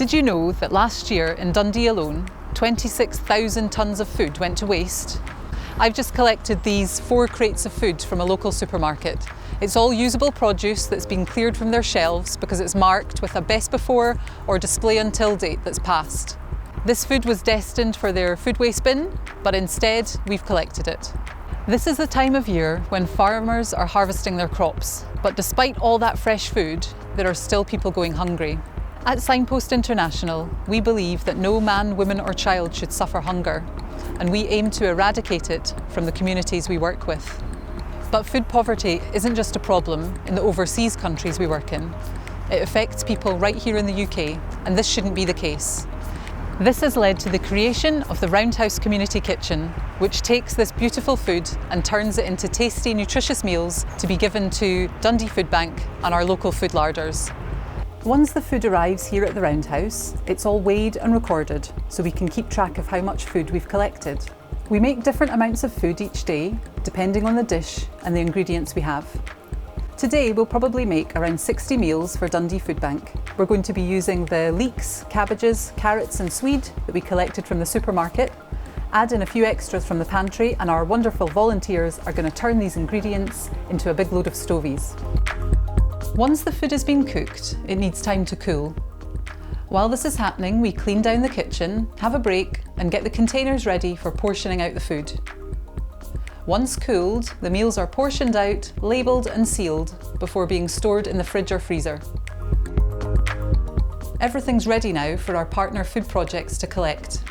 Did you know that last year in Dundee alone, 26,000 tonnes of food went to waste? I've just collected these 4 crates of food from a local supermarket. It's all usable produce that's been cleared from their shelves because it's marked with a best before or display until date that's passed. This food was destined for their food waste bin, but instead we've collected it. This is the time of year when farmers are harvesting their crops, but despite all that fresh food, there are still people going hungry. At Signpost International, we believe that no man, woman or child should suffer hunger, and we aim to eradicate it from the communities we work with. But food poverty isn't just a problem in the overseas countries we work in. It affects people right here in the UK, and this shouldn't be the case. This has led to the creation of the Roundhouse Community Kitchen, which takes this beautiful food and turns it into tasty, nutritious meals to be given to Dundee Food Bank and our local food larders. Once the food arrives here at the Roundhouse, it's all weighed and recorded so we can keep track of how much food we've collected. We make different amounts of food each day, depending on the dish and the ingredients we have. Today we'll probably make around 60 meals for Dundee Food Bank. We're going to be using the leeks, cabbages, carrots and swede that we collected from the supermarket, add in a few extras from the pantry, and our wonderful volunteers are going to turn these ingredients into a big load of stovies. Once the food has been cooked, it needs time to cool. While this is happening, we clean down the kitchen, have a break and get the containers ready for portioning out the food. Once cooled, the meals are portioned out, labelled and sealed before being stored in the fridge or freezer. Everything's ready now for our partner food projects to collect.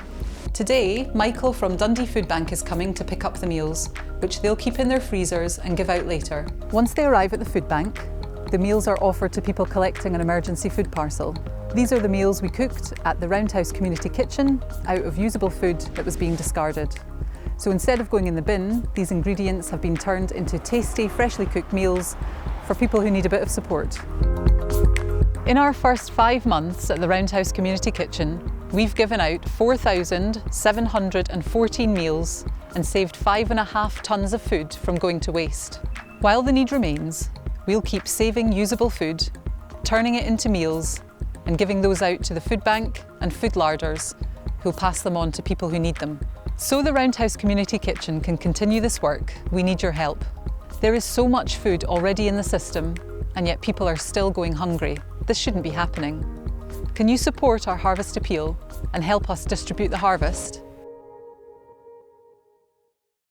Today, Michael from Dundee Food Bank is coming to pick up the meals, which they'll keep in their freezers and give out later. Once they arrive at the food bank, the meals are offered to people collecting an emergency food parcel. These are the meals we cooked at the Roundhouse Community Kitchen out of usable food that was being discarded. So instead of going in the bin, these ingredients have been turned into tasty, freshly cooked meals for people who need a bit of support. In our first 5 months at the Roundhouse Community Kitchen, we've given out 4,714 meals and saved 5.5 tonnes of food from going to waste. While the need remains, we'll keep saving usable food, turning it into meals and giving those out to the food bank and food larders who'll pass them on to people who need them. So the Roundhouse Community Kitchen can continue this work, we need your help. There is so much food already in the system, and yet people are still going hungry. This shouldn't be happening. Can you support our harvest appeal and help us distribute the harvest?